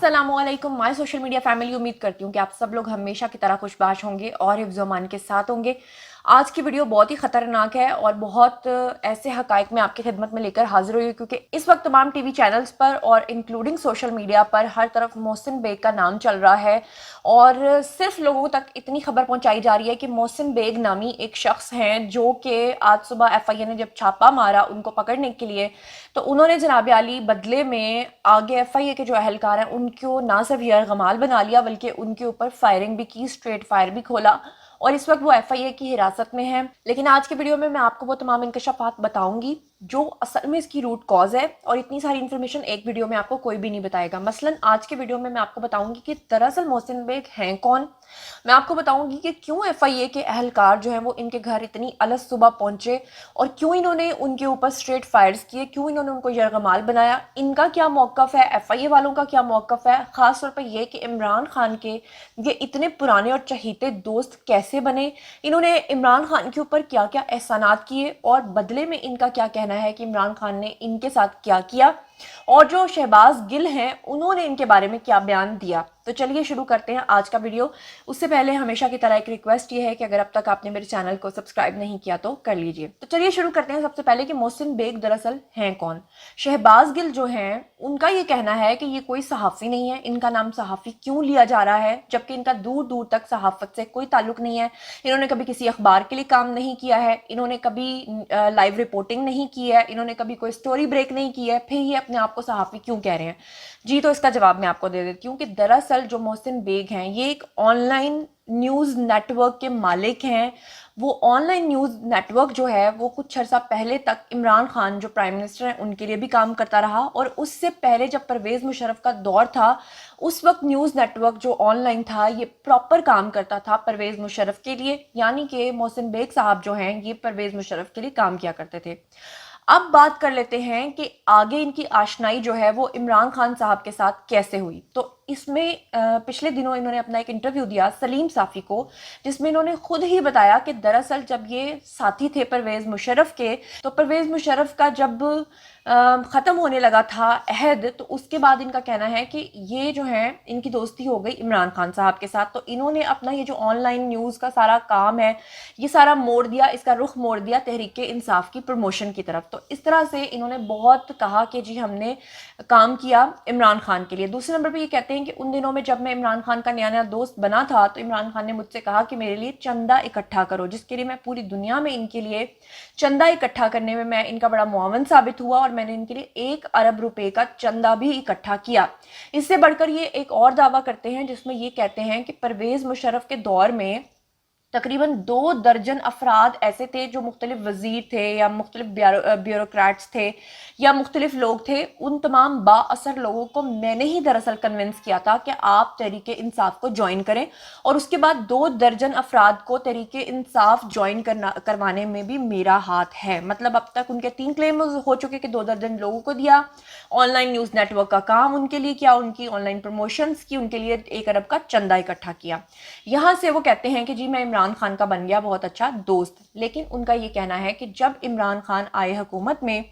अस्सलाम वालेकुम my social media family. उम्मीद करती हूँ कि आप सब लोग हमेशा की तरह खुशबाश होंगे और हिफ्ज़ अमान के साथ होंगे। आज की वीडियो बहुत ही ख़तरनाक है और बहुत ऐसे हक़ाइक़ मैं आपकी खिदमत में लेकर हाजिर हुई हूँ, क्योंकि इस वक्त तमाम टीवी चैनल्स पर और इंक्लूडिंग सोशल मीडिया पर हर तरफ मोहसिन बेग का नाम चल रहा है और सिर्फ लोगों तक इतनी खबर पहुँचाई जा रही है कि मोहसिन बेग नामी एक शख्स हैं जो कि आज सुबह FIA ने जब छापा मारा उनको पकड़ने के लिए, तो उन्होंने जनाब आली बदले में आगे FIA के जो अहलकार हैं उनको ना सिर्फ यरगमाल बना लिया बल्कि उनके ऊपर फायरिंग भी की, स्ट्रेट फायर भी खोला और इस वक्त वो FIA की हिरासत में है। लेकिन आज की वीडियो में मैं आपको वो तमाम इंकशाफात बताऊंगी जो असल में इसकी रूट कॉज है, और इतनी सारी इन्फॉर्मेशन एक वीडियो में आपको कोई भी नहीं बताएगा। मसलन आज के वीडियो में मैं आपको बताऊंगी कि दरअसल मोहसिन बेग हैं कौन। मैं आपको बताऊंगी कि क्यों FIA के अहलकार जो हैं वो इनके घर इतनी अलस सुबह पहुंचे और क्यों इन्होंने उनके ऊपर स्ट्रेट फायर्स किए, क्यों इन्होंने उनको यरगमाल बनाया, इनका क्या मौक़िफ़ है, FIA वालों का क्या मौक़िफ़ है, ख़ास तौर पर यह कि इमरान खान के ये इतने पुराने और चहीते दोस्त कैसे बने, इन्होंने इमरान खान के ऊपर क्या क्या एहसानात किए और बदले में इनका क्या कहना है कि इमरान खान ने इनके साथ क्या किया, और जो शहबाज गिल हैं उन्होंने इनके बारे में क्या बयान दिया। तो चलिए शुरू करते हैं आज का वीडियो। उससे पहले हमेशा की तरह एक रिक्वेस्ट ये है कि अगर अब तक आपने मेरे चैनल को सब्सक्राइब नहीं किया तो कर लीजिए। तो चलिए शुरू करते हैं सबसे पहले कि मोहसिन बेग दरअसल हैं कौन। शहबाज गिल जो हैं उनका ये कहना है कि ये कोई सहाफ़ी नहीं है। इनका नाम सहाफ़ी क्यों लिया जा रहा है जबकि इनका दूर दूर तक सहाफ़त से कोई ताल्लुक नहीं है। इन्होंने कभी किसी अखबार के लिए काम नहीं किया है, इन्होंने कभी लाइव रिपोर्टिंग नहीं की है, इन्होंने कभी कोई स्टोरी ब्रेक नहीं की है, फिर ये अपने आप को सहाफ़ी क्यों कह रहे हैं जी। तो इसका जवाब मैं आपको दे देती हूँ कि दरअसल जो मोहसिन बेग हैं ये एक ऑनलाइन न्यूज़ नेटवर्क के मालिक हैं। वो ऑनलाइन न्यूज़ नेटवर्क जो है वो कुछ अर्सा पहले तक इमरान खान जो प्राइम मिनिस्टर हैं उनके लिए भी काम करता रहा, और उससे पहले जब परवेज़ मुशर्रफ का दौर था उस वक्त न्यूज़ नेटवर्क जो ऑनलाइन था ये प्रॉपर काम करता था परवेज़ मुशर्रफ के लिए, यानी कि मोहसिन बेग साहब जो हैं ये परवेज़ मुशर्रफ के लिए काम किया करते थे। अब बात कर लेते हैं कि आगे इनकी आशनाई जो है वो इमरान खान साहब के साथ कैसे हुई। तो इसमें पिछले दिनों इन्होंने अपना एक इंटरव्यू दिया सलीम साफ़ी को, जिसमें इन्होंने खुद ही बताया कि दरअसल जब ये साथी थे परवेज़ मुशर्रफ के, तो परवेज़ मुशर्रफ का जब ख़त्म होने लगा था अहद, तो उसके बाद इनका कहना है कि ये जो है इनकी दोस्ती हो गई इमरान खान साहब के साथ। तो इन्होंने अपना ये जो ऑनलाइन न्यूज़ का सारा काम है ये सारा मोड़ दिया, इसका रुख मोड़ दिया तहरीक इंसाफ की प्रमोशन की तरफ। तो इस तरह से इन्होंने बहुत कहा कि जी हमने काम किया इमरान खान के लिए। दूसरे नंबर पे ये कहते हैं कि उन दिनों में जब मैं इमरान खान का नया नया दोस्त बना था तो इमरान खान ने मुझसे कहा कि मेरे लिए चंदा इकट्ठा करो, जिसके लिए मैं पूरी दुनिया में इनके लिए चंदा इकट्ठा करने में मैं इनका बड़ा मुआवन साबित हुआ और मैंने इनके लिए 1 अरब रुपए का चंदा भी इकट्ठा किया। इससे बढ़कर ये एक और दावा करते हैं जिसमें ये कहते हैं कि परवेज़ मुशर्रफ के दौर में तकरीबन 2 दर्जन अफराद ऐसे थे जो मुख्तलिफ वज़ीर थे या मुख्तलिफ ब्यूरोक्रेट्स थे या मुख्तलिफ लोग थे। उन तमाम बाअसर लोगों को मैंने ही दरअसल कन्विंस किया था कि आप तहरीक इंसाफ को ज्वाइन करें, और उसके बाद 2 दर्जन अफराद को तहरीक इंसाफ ज्वाइन करवाने में भी मेरा हाथ है। मतलब अब तक उनके 3 क्लेम हो चुके कि 2 दर्जन लोगों को दिया, ऑनलाइन न्यूज़ नेटवर्क का काम उनके लिए किया, उनकी ऑनलाइन प्रमोशंस की, उनके लिए 1 अरब का चंदा इकट्ठा किया। यहाँ से वो कहते हैं कि जी मैं इमरान खान का बन गया बहुत अच्छा दोस्त। लेकिन उनका ये कहना है कि जब इमरान खान आए हुकूमत में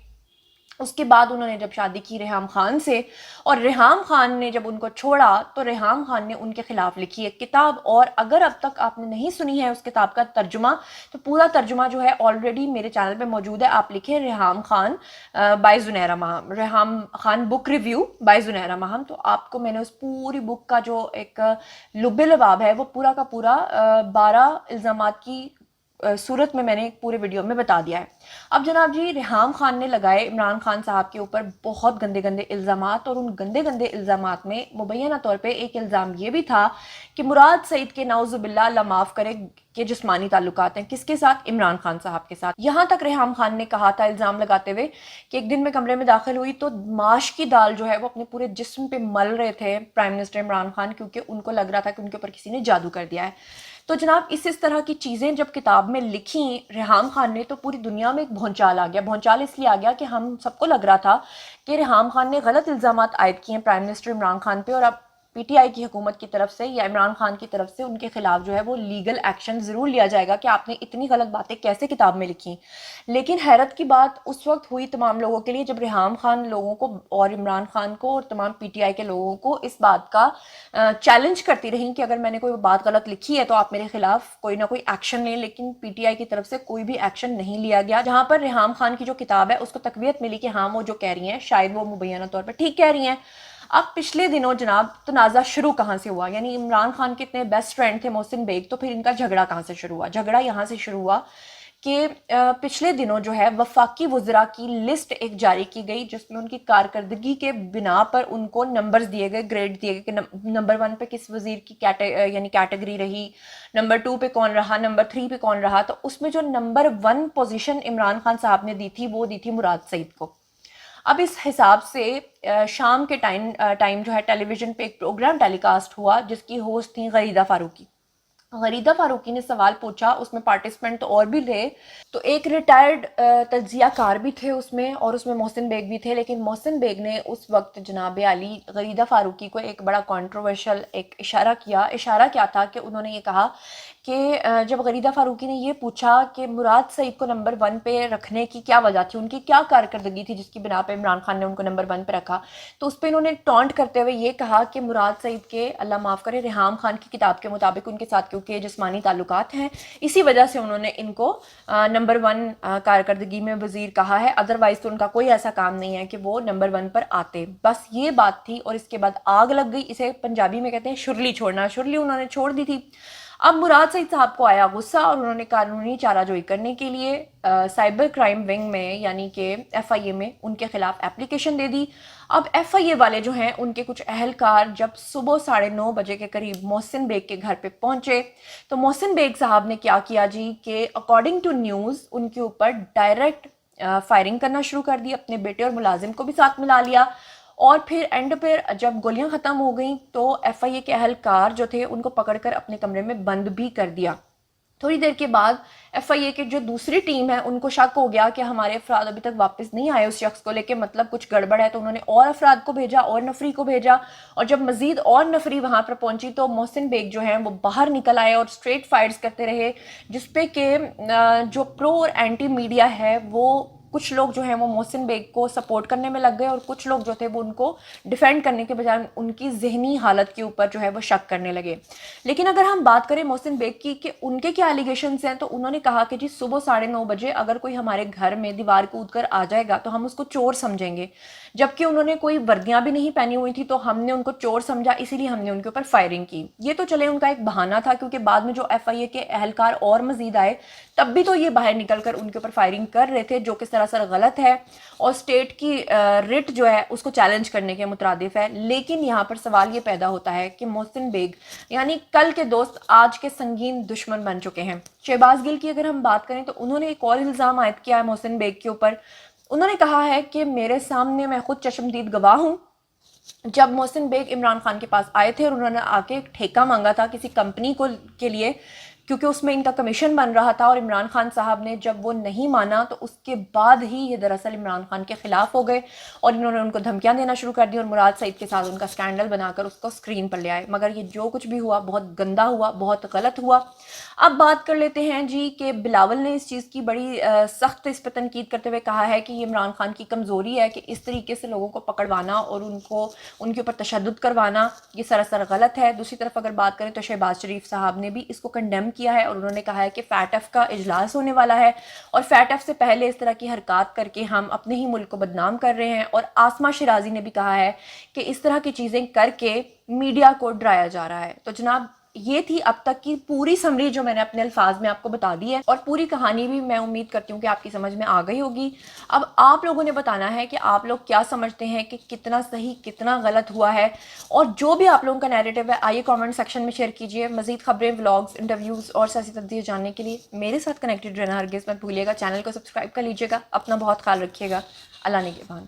उसके बाद उन्होंने जब शादी की रेहाम खान से, और रेहाम खान ने जब उनको छोड़ा तो रेहाम खान ने उनके खिलाफ लिखी एक किताब, और अगर अब तक आपने नहीं सुनी है उस किताब का तर्जुमा तो पूरा तर्जुमा जो है ऑलरेडी मेरे चैनल पे मौजूद है। आप लिखें Reham Khan by Zunaira Maham, Reham Khan book review by Zunaira Maham, तो आपको मैंने उस पूरी बुक का जो एक लुब्बे लबाब है वो पूरा का पूरा 12 इल्ज़ामात की सूरत में मैंने पूरे वीडियो में बता दिया है। अब जनाब जी रेहाम खान ने लगाए इमरान खान साहब के ऊपर बहुत गंदे गंदे इल्ज़ामात, और उन गंदे गंदे इल्ज़ामात में मुबैना तौर पे एक इल्ज़ाम ये भी था कि मुराद सईद के नाउज़ुबिल्लाह अल्लाह माफ़ करे के जिस्मानी ताल्लुकात हैं किसके साथ, इमरान खान साहब के साथ। यहाँ तक रेहाम खान ने कहा था इल्ज़ाम लगाते हुए कि एक दिन मैं कमरे में दाखिल हुई तो माश की दाल जो है वो अपने पूरे जिस्म पे मल रहे थे प्राइम मिनिस्टर इमरान खान, क्योंकि उनको लग रहा था कि उनके ऊपर किसी ने जादू कर दिया है। तो जनाब इस तरह की चीज़ें जब किताब में लिखी रेहाम खान ने तो पूरी दुनिया में एक भौंचाल आ गया। भौंचाल इसलिए आ गया कि हम सबको लग रहा था कि रेहाम खान ने गलत इल्ज़ामात आयद किए हैं प्राइम मिनिस्टर इमरान खान पे, और अब پی ٹی آئی کی حکومت کی طرف سے یا عمران خان کی طرف سے ان کے خلاف جو ہے وہ لیگل ایکشن ضرور لیا جائے گا کہ آپ نے اتنی غلط باتیں کیسے کتاب میں لکھی. لیکن حیرت کی بات اس وقت ہوئی تمام لوگوں کے لیے جب ریحام خان لوگوں کو اور عمران خان کو اور تمام پی ٹی آئی کے لوگوں کو اس بات کا چیلنج کرتی رہیں کہ اگر میں نے کوئی بات غلط لکھی ہے تو آپ میرے خلاف کوئی نہ کوئی ایکشن لیں. لیکن پی ٹی آئی کی طرف سے کوئی بھی ایکشن نہیں لیا گیا. جہاں پر ریحام خان کی جو کتاب ہے اس کو تقویت ملی کہ ہاں وہ جو کہہ رہی ہیں شاید وہ مبینہ طور پر ٹھیک کہہ رہی ہیں. اب پچھلے دنوں جناب تنازع شروع کہاں سے ہوا؟ یعنی عمران خان کے اتنے بیسٹ فرینڈ تھے محسن بیگ, تو پھر ان کا جھگڑا کہاں سے شروع ہوا؟ جھگڑا یہاں سے شروع ہوا کہ پچھلے دنوں جو ہے وفاقی وزراء کی لسٹ ایک جاری کی گئی جس میں ان کی کارکردگی کے بنا پر ان کو نمبرز دیے گئے, گریڈ دیے گئے کہ نمبر 1 پہ کس وزیر کی یعنی کیٹیگری رہی, نمبر 2 پہ کون رہا, نمبر 3 پہ کون رہا. تو اس میں جو نمبر 1 پوزیشن عمران خان صاحب نے دی تھی وہ دی تھی مراد سعید کو. اب اس حساب سے شام کے ٹائم جو ہے ٹیلی ویژن پہ ایک پروگرام ٹیلی کاسٹ ہوا جس کی ہوسٹ تھیں غریدہ فاروقی. غریدہ فاروقی نے سوال پوچھا, اس میں پارٹیسپینٹ اور بھی تھے, تو ایک ریٹائرڈ تجزیہ کار بھی تھے اس میں اور اس میں محسن بیگ بھی تھے. لیکن محسن بیگ نے اس وقت جناب عالی غریدہ فاروقی کو ایک بڑا کنٹروورشل ایک اشارہ کیا. اشارہ کیا تھا کہ انہوں نے یہ کہا کہ جب غریدہ فاروقی نے یہ پوچھا کہ مراد سعید کو نمبر 1 پہ رکھنے کی کیا وجہ تھی, ان کی کیا کارکردگی تھی جس کی بنا پہ عمران خان نے ان کو نمبر 1 پہ رکھا, تو اس پہ انہوں نے ٹونٹ کرتے ہوئے یہ کہا کہ مراد سعید کے, اللہ معاف کرے, ریحام خان کی کتاب کے مطابق ان کے ساتھ کیونکہ جسمانی تعلقات ہیں اسی وجہ سے انہوں نے ان کو نمبر 1 کارکردگی میں وزیر کہا ہے, ادروائز تو ان کا کوئی ایسا کام نہیں ہے کہ وہ نمبر 1 پر آتے. بس یہ بات تھی اور اس کے بعد آگ لگ گئی. اسے پنجابی میں کہتے ہیں شرلی چھوڑنا, شرلی انہوں نے چھوڑ دی تھی. اب مراد سعید صاحب کو آیا غصہ اور انہوں نے قانونی چارہ جوئی کرنے کے لیے سائبر کرائم ونگ میں یعنی کہ ایف آئی اے میں ان کے خلاف اپلیکیشن دے دی. اب ایف آئی اے والے جو ہیں ان کے کچھ اہلکار جب صبح 9:30 بجے کے قریب محسن بیگ کے گھر پہ پہنچے تو محسن بیگ صاحب نے کیا کیا جی کہ اکارڈنگ ٹو نیوز ان کے اوپر ڈائریکٹ فائرنگ کرنا شروع کر دی, اپنے بیٹے اور ملازم کو بھی ساتھ ملا لیا. اور پھر اینڈ پہ جب گولیاں ختم ہو گئیں تو ایف آئی اے کے اہلکار جو تھے ان کو پکڑ کر اپنے کمرے میں بند بھی کر دیا. تھوڑی دیر کے بعد ایف آئی اے کی جو دوسری ٹیم ہے ان کو شک ہو گیا کہ ہمارے افراد ابھی تک واپس نہیں آئے اس شخص کو لے کے, مطلب کچھ گڑبڑ ہے, تو انہوں نے اور افراد کو بھیجا اور نفری کو بھیجا. اور جب مزید اور نفری وہاں پر پہنچی تو محسن بیگ جو ہیں وہ باہر نکل آئے اور اسٹریٹ فائرز کرتے رہے جس پہ کہ جو پرو اور اینٹی میڈیا ہے وہ کچھ لوگ جو ہیں وہ محسن بیگ کو سپورٹ کرنے میں لگ گئے اور کچھ لوگ جو تھے وہ ان کو ڈیفینڈ کرنے کے بجائے ان کی ذہنی حالت کے اوپر جو ہے وہ شک کرنے لگے. لیکن اگر ہم بات کریں محسن بیگ کی کہ ان کے کیا الیگیشنز ہیں, تو انہوں نے کہا کہ جی صبح 9:30 بجے اگر کوئی ہمارے گھر میں دیوار کود کر آ جائے گا تو ہم اس کو چور سمجھیں گے, جبکہ انہوں نے کوئی وردیاں بھی نہیں پہنی ہوئی تھی تو ہم نے ان کو چور سمجھا, اسی لیے ہم نے ان کے اوپر فائرنگ کی. یہ تو چلے ان کا ایک بہانہ تھا کیونکہ بعد میں جو ایف آئی اے کے اہلکار اور مزید آئے تب بھی تو یہ باہر نکل کر ان کے اوپر فائرنگ کر رہے تھے جو کہ سراسر غلط ہے اور اسٹیٹ کی رٹ جو ہے اس کو چیلنج کرنے کے مترادف ہے. لیکن یہاں پر سوال یہ پیدا ہوتا ہے کہ محسن بیگ یعنی کل کے دوست آج کے سنگین دشمن بن چکے ہیں. شہباز گل کی اگر ہم بات کریں تو انہوں نے ایک اور الزام عائد کیا ہے محسن بیگ کے اوپر. انہوں نے کہا ہے کہ میرے سامنے, میں خود چشمدید گواہ ہوں, جب محسن بیگ عمران خان کے پاس آئے تھے اور انہوں نے آ کے ایک ٹھیکہ مانگا تھا کسی کمپنی کو کے لیے کیونکہ اس میں ان کا کمیشن بن رہا تھا, اور عمران خان صاحب نے جب وہ نہیں مانا تو اس کے بعد ہی یہ دراصل عمران خان کے خلاف ہو گئے اور انہوں نے ان کو دھمکیاں دینا شروع کر دی اور مراد سعید کے ساتھ ان کا سکینڈل بنا کر اس کو اسکرین پر لے آئے. مگر یہ جو کچھ بھی ہوا بہت گندا ہوا, بہت غلط ہوا. اب بات کر لیتے ہیں جی کہ بلاول نے اس چیز کی بڑی سخت اس پہ تنقید کرتے ہوئے کہا ہے کہ یہ عمران خان کی کمزوری ہے کہ اس طریقے سے لوگوں کو پکڑوانا اور ان کے اوپر تشدد کروانا یہ سراسر غلط ہے. دوسری طرف اگر بات کریں تو شہباز شریف صاحب نے بھی اس کو کنڈیم کیا ہے اور انہوں نے کہا ہے کہ فیٹ ایف کا اجلاس ہونے والا ہے اور فیٹ ایف سے پہلے اس طرح کی حرکات کر کے ہم اپنے ہی ملک کو بدنام کر رہے ہیں. اور آسمہ شیرازی نے بھی کہا ہے کہ اس طرح کی چیزیں کر کے میڈیا کو ڈرایا جا رہا ہے. تو جناب یہ تھی اب تک کی پوری سمری جو میں نے اپنے الفاظ میں آپ کو بتا دی ہے اور پوری کہانی بھی میں امید کرتی ہوں کہ آپ کی سمجھ میں آ گئی ہوگی. اب آپ لوگوں نے بتانا ہے کہ آپ لوگ کیا سمجھتے ہیں کہ کتنا صحیح کتنا غلط ہوا ہے, اور جو بھی آپ لوگوں کا نیریٹو ہے آئیے کامنٹ سیکشن میں شیئر کیجئے. مزید خبریں, ولاگز, انٹرویوز اور سیاسی تجزیے جاننے کے لیے میرے ساتھ کنیکٹڈ رہنا ہرگز مت بھولیے گا. چینل کو سبسکرائب کر لیجئے گا. اپنا بہت خیال رکھیے گا. اللہ نگہبان.